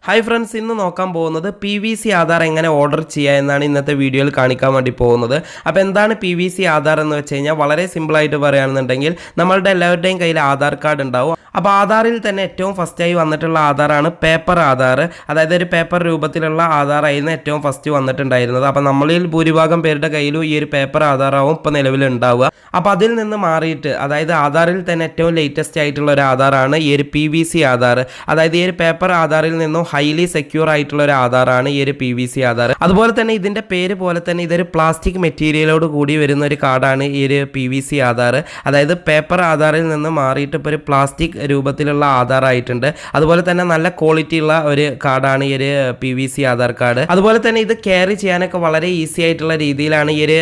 Hi friends, ഇന്ന് നോക്കാൻ പോകുന്നത് PVC ആധാർ എങ്ങനെ ഓർഡർ ചെയ്യുക എന്നാണ് ഇന്നത്തെ വീഡിയോയിൽ കാണിക്കാൻ വേണ്ടി പോകുന്നത്. അപ്പോൾ എന്താണ് PVC ആധാർ എന്ന് വെച്ച് കഴിഞ്ഞാൽ വളരെ സിമ്പിൾ ആയിട്ട് പറയുകയാണെന്നുണ്ടെങ്കിൽ നമ്മളുടെ എല്ലാവരുടെയും കയ്യിൽ ആധാർ കാർഡ് ഉണ്ടാവും. അപ്പോൾ ആധാറിൽ തന്നെ ഏറ്റവും ഫസ്റ്റായി വന്നിട്ടുള്ള ആധാറാണ് പേപ്പർ ആധാർ. അതായത് ഒരു പേപ്പർ രൂപത്തിലുള്ള ആധാറായിരുന്നു ഏറ്റവും ഫസ്റ്റ് വന്നിട്ടുണ്ടായിരുന്നത്. അപ്പോൾ നമ്മളിൽ ഭൂരിഭാഗം പേരുടെ കയ്യിലും ഈ ഒരു പേപ്പർ ആധാറാവും ഇപ്പോൾ നിലവിലുണ്ടാവുക. അപ്പോൾ അതിൽ നിന്ന് മാറിയിട്ട് അതായത് ആധാറിൽ തന്നെ ഏറ്റവും ലേറ്റസ്റ്റ് ആയിട്ടുള്ള ഒരു ആധാറാണ് ഈ ഒരു PVC ആധാർ. അതായത് ഈ ഒരു പേപ്പർ ആധാറിൽ നിന്നും ഹൈലി സെക്യൂർ ആയിട്ടുള്ള ഒരു ആധാറാണ് ഈ ഒരു PVC ആധാർ. അതുപോലെ തന്നെ ഇതിൻ്റെ പേര് പോലെ തന്നെ ഇതൊരു പ്ലാസ്റ്റിക് മെറ്റീരിയലോട് കൂടി വരുന്ന ഒരു കാർഡാണ് ഈ ഒരു PVC ആധാർ. അതായത് പേപ്പർ ആധാറിൽ നിന്ന് മാറിയിട്ട് ഇപ്പോൾ ഒരു പ്ലാസ്റ്റിക് രൂപത്തിലുള്ള ആധാറായിട്ടുണ്ട്. അതുപോലെ തന്നെ നല്ല ക്വാളിറ്റി ഉള്ള ഒരു കാർഡാണ് ഈ ഒരു PVC ആധാർ കാർഡ്. അതുപോലെ തന്നെ ഇത് ക്യാരി ചെയ്യാനൊക്കെ വളരെ ഈസി ആയിട്ടുള്ള രീതിയിലാണ് ഈ ഒരു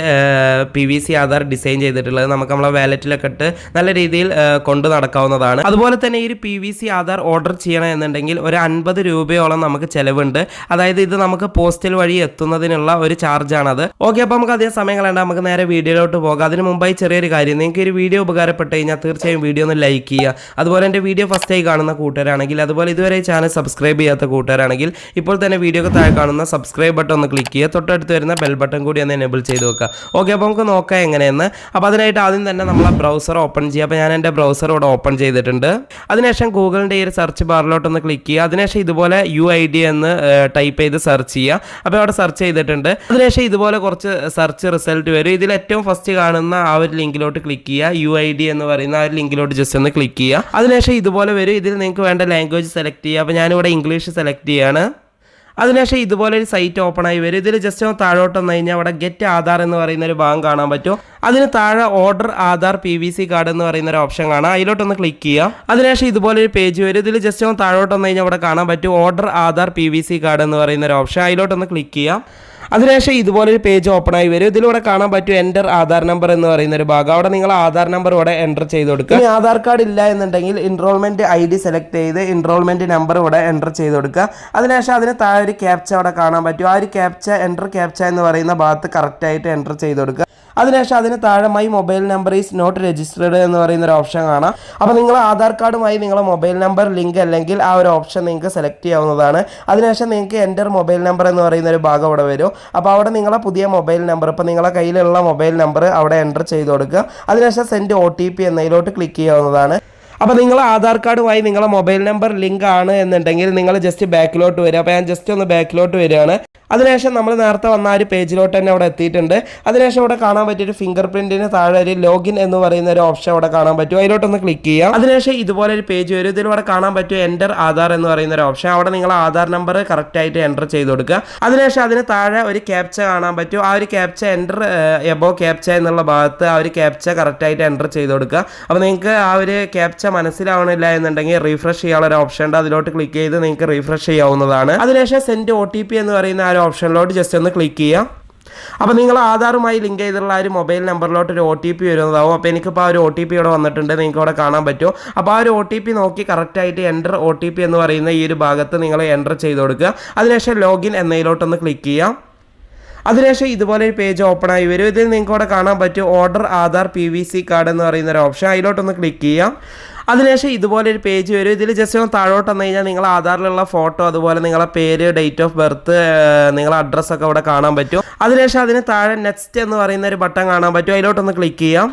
PVC ആധാർ ഡിസൈൻ ചെയ്തിട്ടുള്ളത്. നമുക്ക് നമ്മളെ വാലറ്റിലൊക്കെ ഇട്ട് നല്ല രീതിയിൽ കൊണ്ടു നടക്കാവുന്നതാണ്. അതുപോലെ തന്നെ ഈ ഒരു PVC ആധാർ ഓർഡർ ചെയ്യണം എന്നുണ്ടെങ്കിൽ ഒരു 50 രൂപയോളം നമുക്ക് ചിലവുണ്ട്. അതായത് ഇത് നമുക്ക് പോസ്റ്റൽ വഴി എത്തുന്നതിനുള്ള ഒരു ചാർജാണത്. ഓക്കെ, അപ്പോൾ നമുക്ക് അധികം സമയം കളയണ്ട, നമുക്ക് നേരെ വീഡിയോയിലോട്ട് പോകാം. അതിന് മുമ്പായി ചെറിയൊരു കാര്യം, നിങ്ങൾക്ക് ഒരു വീഡിയോ ഉപകാരപ്പെട്ട് കഴിഞ്ഞാൽ തീർച്ചയായും വീഡിയോ ഒന്ന് ലൈക്ക് ചെയ്യുക. അതുപോലെ എൻ്റെ വീഡിയോ ഫസ്റ്റായി കാണുന്ന കൂട്ടുകാരാണെങ്കിൽ, അതുപോലെ ഇതുവരെ ചാനൽ സബ്സ്ക്രൈബ് ചെയ്യാത്ത കൂട്ടുകാരാണെങ്കിൽ ഇപ്പോൾ തന്നെ വീഡിയോക്ക് താഴെ കാണുന്ന സബ്സ്ക്രൈബ് ബട്ടൺ ഒന്ന് ക്ലിക്ക് ചെയ്യുക. തൊട്ടടുത്ത് വരുന്ന ബെൽ ബട്ടൺ കൂടി ഒന്ന് എനേബിൾ ചെയ്ത് വെക്കുക. ഓക്കെ, അപ്പോൾ നമുക്ക് നോക്കാം എങ്ങനെയെന്ന്. അപ്പോൾ അതിനായിട്ട് ആദ്യം തന്നെ നമ്മൾ ആ ബ്രൗസർ ഓപ്പൺ ചെയ്യുക. അപ്പോൾ ഞാൻ എൻ്റെ ബ്രൗസർ ഇവിടെ ഓപ്പൺ ചെയ്തിട്ടുണ്ട്. അതിനുശേഷം ഗൂഗിളിൻ്റെ ഈ ഒരു സെർച്ച് ബാറിലോട്ടൊന്ന് ക്ലിക്ക് ചെയ്യുക. അതിനുശേഷം ഇതുപോലെ UID എന്ന് ടൈപ്പ് ചെയ്ത് സെർച്ച് ചെയ്യുക. അപ്പോൾ അവിടെ സെർച്ച് ചെയ്തിട്ടുണ്ട്. അതിനുശേഷം ഇതുപോലെ കുറച്ച് സെർച്ച് റിസൾട്ട് വരും. ഇതിൽ ഏറ്റവും ഫസ്റ്റ് കാണുന്ന ആ ഒരു ലിങ്കിലോട്ട് ക്ലിക്ക് ചെയ്യുക. UID എന്ന് പറയുന്ന ആ ഒരു ലിങ്കിലോട്ട് ജസ്റ്റ് ഒന്ന് ക്ലിക്ക് ചെയ്യുക. അതിനുശേഷം ഇതുപോലെ വരും. ഇതിൽ നിങ്ങൾക്ക് വേണ്ട ലാംഗ്വേജ് സെലക്ട് ചെയ്യുക. അപ്പോൾ ഞാനിവിടെ ഇംഗ്ലീഷ് സെലക്ട് ചെയ്യാണ്. അതിനുശേഷം ഇതുപോലെ ഒരു സൈറ്റ് ഓപ്പൺ ആയി വരും. ഇതിൽ ജസ്റ്റ് ഒന്ന് താഴോട്ട് വന്നു കഴിഞ്ഞാൽ അവിടെ ഗെറ്റ് ആധാർ എന്ന് പറയുന്ന ഒരു ഭാഗം കാണാൻ പറ്റും. അതിന് താഴെ ഓർഡർ ആധാർ PVC കാർഡ് എന്ന് പറയുന്ന ഒരു ഓപ്ഷൻ കാണാം. അതിലോട്ടൊന്ന് ക്ലിക്ക് ചെയ്യുക. അതിനുശേഷം ഇതുപോലെ ഒരു പേജ് വരും. ഇതിൽ ജസ്റ്റ് ഒന്ന് താഴോട്ട് വന്നു കഴിഞ്ഞാൽ അവിടെ കാണാൻ പറ്റും ഓർഡർ ആധാർ PVC കാർഡ് എന്ന് പറയുന്ന ഒരു ഓപ്ഷൻ. അതിലോട്ടൊന്ന് ക്ലിക്ക് ചെയ്യുക. അതിനുശേഷം ഇതുപോലൊരു പേജ് ഓപ്പൺ ആയി വരും. ഇതിലൂടെ കാണാൻ പറ്റും എൻ്റർ ആധാർ നമ്പർ എന്ന് പറയുന്ന ഒരു ഭാഗം. അവിടെ നിങ്ങൾ ആധാർ നമ്പർ ഇവിടെ എൻ്റർ ചെയ്ത് കൊടുക്കുക. ഇനി ആധാർ കാർഡ് ഇല്ല എന്നുണ്ടെങ്കിൽ എൻറോൾമെൻറ്റ് ID സെലക്ട് ചെയ്ത് എൻറോൾമെൻറ്റ് നമ്പർ ഇവിടെ എൻ്റർ ചെയ്ത് കൊടുക്കുക. അതിനുശേഷം അതിന് താഴെ ഒരു ക്യാപ്ച അവിടെ കാണാൻ പറ്റും. ആ ഒരു ക്യാപ്ച എൻ്റർ ക്യാപ്ച എന്ന് പറയുന്ന ഭാഗത്ത് കറക്റ്റായിട്ട് എൻ്റർ ചെയ്ത് കൊടുക്കുക. അതിനുശേഷം അതിന് താഴെ my mobile number is not registered എന്ന് പറയുന്ന ഒരു ഓപ്ഷൻ കാണാം. അപ്പോൾ നിങ്ങൾ ആധാർ കാർഡുമായി നിങ്ങളുടെ മൊബൈൽ നമ്പർ ലിങ്ക് അല്ലെങ്കിൽ ആ ഒരു ഓപ്ഷൻ നിങ്ങൾക്ക് സെലക്ട് ചെയ്യാവുന്നതാണ്. അതിനുശേഷം നിങ്ങൾക്ക് എൻ്റർ മൊബൈൽ നമ്പർ എന്ന് പറയുന്ന ഒരു ഭാഗം അവിടെ വരും. അപ്പോൾ അവിടെ നിങ്ങളെ പുതിയ മൊബൈൽ നമ്പർ, ഇപ്പോൾ നിങ്ങളുടെ കയ്യിലുള്ള മൊബൈൽ നമ്പർ അവിടെ എൻ്റർ ചെയ്ത് കൊടുക്കുക. അതിനുശേഷം സെൻഡ് OTP എന്നതിലോട്ട് ക്ലിക്ക് ചെയ്യാവുന്നതാണ്. അപ്പോൾ നിങ്ങൾ ആധാർ കാർഡുമായി നിങ്ങളുടെ മൊബൈൽ നമ്പർ ലിങ്ക് ആണ് എന്നുണ്ടെങ്കിൽ നിങ്ങൾ ജസ്റ്റ് ബാക്കിലോട്ട് വരിക. അപ്പോൾ ഞാൻ ജസ്റ്റ് ഒന്ന് ബാക്കിലോട്ട് വരികയാണ്. അതിനുശേഷം നമ്മൾ നേരത്തെ വന്ന ആ ഒരു പേജിലോട്ട് തന്നെ അവിടെ എത്തിയിട്ടുണ്ട്. അതിനുശേഷം ഇവിടെ കാണാൻ പറ്റിയൊരു ഫിംഗർ പ്രിൻറ്റിന് താഴെ ഒരു ലോഗിൻ എന്ന് പറയുന്ന ഒരു ഓപ്ഷൻ അവിടെ കാണാൻ പറ്റും. അതിലോട്ടൊന്ന് ക്ലിക്ക് ചെയ്യാം. അതിനുശേഷം ഇതുപോലെ ഒരു പേജ് വരും. ഇതിലൂടെ കാണാൻ പറ്റും എൻ്റർ ആധാർ എന്ന് പറയുന്ന ഒരു ഓപ്ഷൻ. അവിടെ നിങ്ങൾ ആധാർ നമ്പർ കറക്റ്റായിട്ട് എൻ്റർ ചെയ്ത് കൊടുക്കുക. അതിനുശേഷം അതിന് താഴെ ഒരു ക്യാപ്ച കാണാൻ പറ്റും. ആ ഒരു ക്യാപ്ച എൻ്റർ എബോ ക്യാപ്ച എന്നുള്ള ഭാഗത്ത് ആ ഒരു ക്യാപ്ച കറക്റ്റായിട്ട് എൻ്റർ ചെയ്ത് കൊടുക്കുക. അപ്പോൾ നിങ്ങൾക്ക് ആ ഒരു ക്യാപ്ച മനസ്സിലാവണില്ല എന്നുണ്ടെങ്കിൽ റീഫ്രഷ് ചെയ്യാനുള്ള ഒരു ഓപ്ഷൻ ഉണ്ട്. അതിലോട്ട് ക്ലിക്ക് ചെയ്ത് നിങ്ങൾക്ക് റീഫ്രഷ് ചെയ്യാവുന്നതാണ്. അതിനുശേഷം സെൻഡ് OTP എന്ന് പറയുന്ന ആ ഒരു ഓപ്ഷനിലോട്ട് ജസ്റ്റ് ഒന്ന് ക്ലിക്ക് ചെയ്യാം. അപ്പോൾ നിങ്ങൾ ആധാറുമായി ലിങ്ക് ചെയ്തിട്ടുള്ള ആ ഒരു മൊബൈൽ നമ്പറിലോട്ട് ഒരു OTP വരുന്നതാവും. അപ്പോൾ എനിക്കിപ്പോൾ ആ ഒരു OTP ഇവിടെ വന്നിട്ടുണ്ട്, നിങ്ങൾക്ക് ഇവിടെ കാണാൻ പറ്റും. അപ്പോൾ ആ ഒരു OTP നോക്കി കറക്റ്റായിട്ട് എൻ്റർ OTP എന്ന് പറയുന്ന ഈ ഒരു ഭാഗത്ത് നിങ്ങൾ എൻ്റർ ചെയ്ത് കൊടുക്കുക. അതിനുശേഷം ലോഗിൻ എന്നതിലോട്ടൊന്ന് ക്ലിക്ക് ചെയ്യാം. അതിനുശേഷം ഇതുപോലെ ഒരു പേജ് ഓപ്പൺ ആയി വരും. ഇതിൽ നിങ്ങൾക്ക് ഇവിടെ കാണാൻ പറ്റും ഓർഡർ ആധാർ PVC കാർഡ് എന്ന് പറയുന്ന ഒരു ഓപ്ഷൻ. അതിലോട്ടൊന്ന് ക്ലിക്ക് ചെയ്യാം. അതിനുശേഷം ഇതുപോലെ ഒരു പേജ് വരും. ഇതിൽ ജസ്റ്റ് ഒന്ന് താഴോട്ട് വന്നു കഴിഞ്ഞാൽ നിങ്ങൾ ആധാറിലുള്ള ഫോട്ടോ, അതുപോലെ നിങ്ങളെ പേര്, ഡേറ്റ് ഓഫ് ബർത്ത്, നിങ്ങളെ അഡ്രസ്സൊക്കെ ഇവിടെ കാണാൻ പറ്റും. അതിനുശേഷം അതിന് താഴെ നെക്സ്റ്റ് എന്ന് പറയുന്ന ഒരു ബട്ടൺ കാണാൻ പറ്റും. അതിലോട്ടൊന്ന് ക്ലിക്ക് ചെയ്യാം.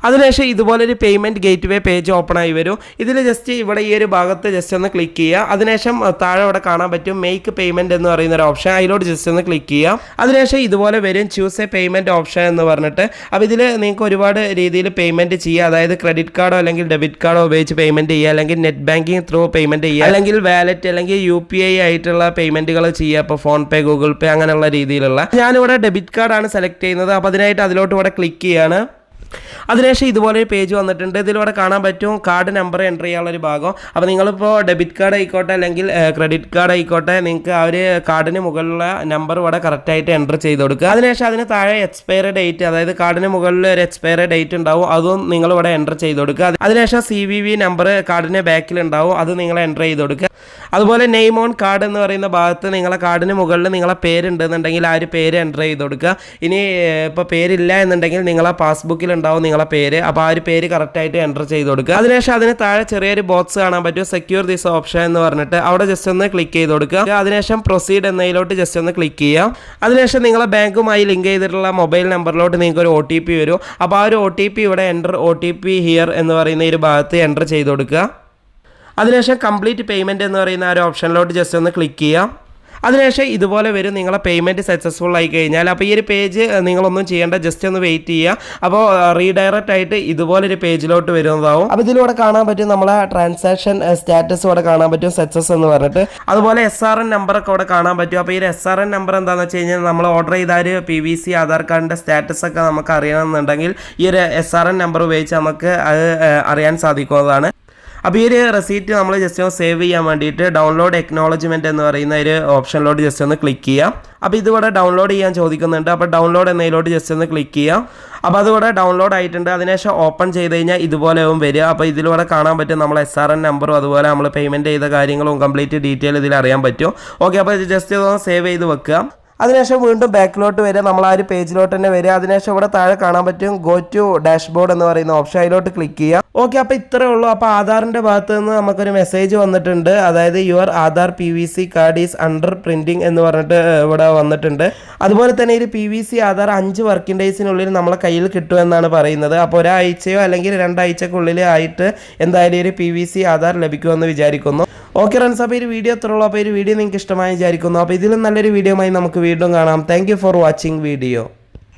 അതിനുശേഷം ഇതുപോലൊരു പേയ്മെൻറ്റ് ഗേറ്റ് വേ പേജ് ഓപ്പൺ ആയി വരും. ഇതിൽ ജസ്റ്റ് ഇവിടെ ഈ ഒരു ഭാഗത്ത് ജസ്റ്റ് ഒന്ന് ക്ലിക്ക് ചെയ്യുക. അതിനുശേഷം താഴെ ഇവിടെ കാണാൻ പറ്റും മേക്ക് പേയ്മെൻറ്റ് എന്ന് പറയുന്ന ഒരു ഓപ്ഷൻ. അതിലോട്ട് ജസ്റ്റ് ഒന്ന് ക്ലിക്ക് ചെയ്യാം. അതിനുശേഷം ഇതുപോലെ വരും ചൂസ് എ പേയ്മെൻറ്റ് ഓപ്ഷൻ എന്ന് പറഞ്ഞിട്ട്. അപ്പോൾ ഇതിൽ നിങ്ങൾക്ക് ഒരുപാട് രീതിയിൽ പേയ്മെൻറ്റ് ചെയ്യുക. അതായത് ക്രെഡിറ്റ് കാർഡോ അല്ലെങ്കിൽ ഡെബിറ്റ് കാർഡോ ഉപയോഗിച്ച് പേയ്മെൻറ്റ് ചെയ്യുക, അല്ലെങ്കിൽ നെറ്റ് ബാങ്കിങ് ത്രൂ പേയ്മെൻറ്റ് ചെയ്യുക, അല്ലെങ്കിൽ വാലറ്റ് അല്ലെങ്കിൽ UPI ആയിട്ടുള്ള പേയ്മെൻറ്റുകൾ ചെയ്യുക. ഇപ്പോൾ ഫോൺ പേ, ഗൂഗിൾ പേ അങ്ങനെയുള്ള രീതിയിലുള്ള. ഞാനിവിടെ ഡെബിറ്റ് കാർഡാണ് സെലക്ട് ചെയ്യുന്നത്. അപ്പോൾ അതിനായിട്ട് അതിലോട്ട് ഇവിടെ ക്ലിക്ക് ചെയ്യാണ്. അതിനുശേഷം ഇതുപോലെ ഒരു പേജ് വന്നിട്ടുണ്ട്. ഇതിലൂടെ കാണാൻ പറ്റും കാർഡ് നമ്പർ എൻ്റർ ചെയ്യാനുള്ളൊരു ഭാഗം. അപ്പോൾ നിങ്ങളിപ്പോൾ ഡെബിറ്റ് കാർഡ് ആയിക്കോട്ടെ അല്ലെങ്കിൽ ക്രെഡിറ്റ് കാർഡ് ആയിക്കോട്ടെ, നിങ്ങൾക്ക് ആ ഒരു കാർഡിന് മുകളിലുള്ള നമ്പർ ഇവിടെ കറക്റ്റായിട്ട് എൻ്റർ ചെയ്ത് കൊടുക്കുക. അതിനുശേഷം അതിന് താഴെ എക്സ്പയറി ഡേറ്റ്, അതായത് കാർഡിന് മുകളിൽ ഒരു എക്സ്പയറി ഡേറ്റ് ഉണ്ടാവും, അതും നിങ്ങളിവിടെ എൻ്റർ ചെയ്ത് കൊടുക്കുക. അതിനുശേഷം CVV നമ്പർ കാർഡിന് ബാക്കിൽ ഉണ്ടാവും, അത് നിങ്ങൾ എൻ്റർ ചെയ്ത് കൊടുക്കുക. അതുപോലെ നെയിം ഓൺ കാർഡ് എന്ന് പറയുന്ന ഭാഗത്ത് നിങ്ങളെ കാർഡിന് മുകളിൽ നിങ്ങളെ പേരുണ്ടെന്നുണ്ടെങ്കിൽ ആ ഒരു പേര് എൻ്റർ ചെയ്ത് കൊടുക്കുക. ഇനി ഇപ്പോൾ പേരില്ല എന്നുണ്ടെങ്കിൽ നിങ്ങളെ പാസ്ബുക്കിൽ ഉണ്ടാവും നിങ്ങളുടെ പേര്. അപ്പോൾ ആ ഒരു പേര് കറക്റ്റായിട്ട് എൻ്റർ ചെയ്ത് കൊടുക്കുക. അതിനുശേഷം അതിന് താഴെ ചെറിയൊരു ബോക്സ് കാണാൻ പറ്റും, സെക്യൂർ ദിസ് ഓപ്ഷൻ എന്ന് പറഞ്ഞിട്ട്. അവിടെ ജസ്റ്റ് ഒന്ന് ക്ലിക്ക് ചെയ്ത് കൊടുക്കുക. അതിനുശേഷം പ്രൊസീഡ് എന്നതിലോട്ട് ജസ്റ്റ് ഒന്ന് ക്ലിക്ക് ചെയ്യാം. അതിനുശേഷം നിങ്ങളെ ബാങ്കുമായി ലിങ്ക് ചെയ്തിട്ടുള്ള മൊബൈൽ നമ്പറിലോട്ട് നിങ്ങൾക്ക് ഒരു OTP വരും. അപ്പോൾ ആ ഒരു OTP ഇവിടെ എൻ്റർ OTP ഹിയർ എന്ന് പറയുന്ന ഈ ഒരു ഭാഗത്ത് എൻ്റർ ചെയ്ത് കൊടുക്കുക. അതിനുശേഷം കംപ്ലീറ്റ് പേയ്മെൻറ്റ് എന്ന് പറയുന്ന ആ ഒരു ഓപ്ഷനിലോട്ട് ജസ്റ്റ് ഒന്ന് ക്ലിക്ക് ചെയ്യാം. അതിനുശേഷം ഇതുപോലെ വരും, നിങ്ങളെ പേയ്മെൻറ്റ് സക്സസ്ഫുൾ ആയി കഴിഞ്ഞാൽ. അപ്പോൾ ഈ ഒരു പേജ് നിങ്ങളൊന്നും ചെയ്യേണ്ട, ജസ്റ്റ് ഒന്ന് വെയിറ്റ് ചെയ്യുക. അപ്പോൾ റീഡയറക്റ്റ് ആയിട്ട് ഇതുപോലൊരു പേജിലോട്ട് വരുന്നതാവും. അപ്പോൾ ഇതിലൂടെ കാണാൻ പറ്റും നമ്മളെ ട്രാൻസാക്ഷൻ സ്റ്റാറ്റസ് ഇവിടെ കാണാൻ പറ്റും, സക്സസ് എന്ന് പറഞ്ഞിട്ട്. അതുപോലെ SRN നമ്പറൊക്കെ ഇവിടെ കാണാൻ പറ്റും. അപ്പോൾ ഈ SRN നമ്പർ എന്താണെന്ന് വെച്ച് കഴിഞ്ഞാൽ നമ്മൾ ഓർഡർ ചെയ്ത ഒരു PVC ആധാർ കാർഡിൻ്റെ സ്റ്റാറ്റസ് ഒക്കെ നമുക്ക് അറിയണമെന്നുണ്ടെങ്കിൽ ഈ ഒരു SRN നമ്പർ ഉപയോഗിച്ച് നമുക്ക് അത് അറിയാൻ സാധിക്കുന്നതാണ്. അപ്പോൾ ഈ ഒരു റെസീറ്റ് നമ്മൾ ജസ്റ്റ് ഒന്ന് സേവ് ചെയ്യാൻ വേണ്ടിയിട്ട് ഡൗൺലോഡ് എക്നോളജ്മെൻറ്റ് എന്ന് പറയുന്ന ഒരു ഓപ്ഷനിലോട്ട് ജസ്റ്റ് ഒന്ന് ക്ലിക്ക് ചെയ്യാം. അപ്പോൾ ഇതിവിടെ ഡൗൺലോഡ് ചെയ്യാൻ ചോദിക്കുന്നുണ്ട്. അപ്പോൾ ഡൗൺലോഡ് എന്നതിലോട്ട് ജസ്റ്റ് ഒന്ന് ക്ലിക്ക് ചെയ്യാം. അപ്പോൾ അതുകൂടെ ഡൗൺലോഡ് ആയിട്ടുണ്ട്. അതിനുശേഷം ഓപ്പൺ ചെയ്ത് കഴിഞ്ഞാൽ ഇതുപോലെയാവും വരിക. അപ്പോൾ ഇതിലൂടെ കാണാൻ പറ്റും നമ്മൾ SRN നമ്പറും അതുപോലെ നമ്മൾ പേയ്മെൻറ്റ് ചെയ്ത കാര്യങ്ങളും കംപ്ലീറ്റ് ഡീറ്റെയിൽ ഇതിൽ അറിയാൻ പറ്റും. ഓക്കെ, അപ്പോൾ ജസ്റ്റ് ഇതൊന്ന് സേവ് ചെയ്ത് വെക്കുക. അതിനുശേഷം വീണ്ടും ബാക്കിലോട്ട് വരിക, നമ്മൾ ആ ഒരു പേജിലോട്ട് തന്നെ വരിക. അതിനുശേഷം ഇവിടെ താഴെ കാണാൻ പറ്റും ഗോ ടു ഡാഷ്ബോർഡ് എന്ന് പറയുന്ന ഓപ്ഷൻ, അതിലോട്ട് ക്ലിക്ക് ചെയ്യുക. ഓക്കെ, അപ്പോൾ ഇത്രേ ഉള്ളൂ. അപ്പോൾ ആധാറിൻ്റെ ഭാഗത്ത് നിന്ന് നമുക്കൊരു മെസ്സേജ് വന്നിട്ടുണ്ട്. അതായത് your Aadhaar PVC card is under printing എന്ന് പറഞ്ഞിട്ട് ഇവിടെ വന്നിട്ടുണ്ട്. അതുപോലെ തന്നെ ഒരു PVC ആധാർ 5 വർക്കിംഗ് ഡേയ്സിനുള്ളിൽ നമ്മളെ കയ്യിൽ കിട്ടുമെന്നാണ് പറയുന്നത്. അപ്പോൾ ഒരാഴ്ചയോ അല്ലെങ്കിൽ 2 ആഴ്ചക്കുള്ളിൽ ആയിട്ട് എന്തായാലും ഒരു PVC ആധാർ ലഭിക്കുമെന്ന് വിചാരിക്കുന്നു. ഓക്കെ ഫ്രണ്ട്സ്, അപ്പോൾ ഈ വീഡിയോ എത്ര ഉള്ളൂ. അപ്പോൾ ഈ വീഡിയോ നിങ്ങൾക്ക് ഇഷ്ടമായി വിചാരിക്കുന്നു. അപ്പോൾ ഇതിലും നല്ലൊരു വീഡിയോയുമായി നമുക്ക് വീണ്ടും കാണാം. Thank you for watching video.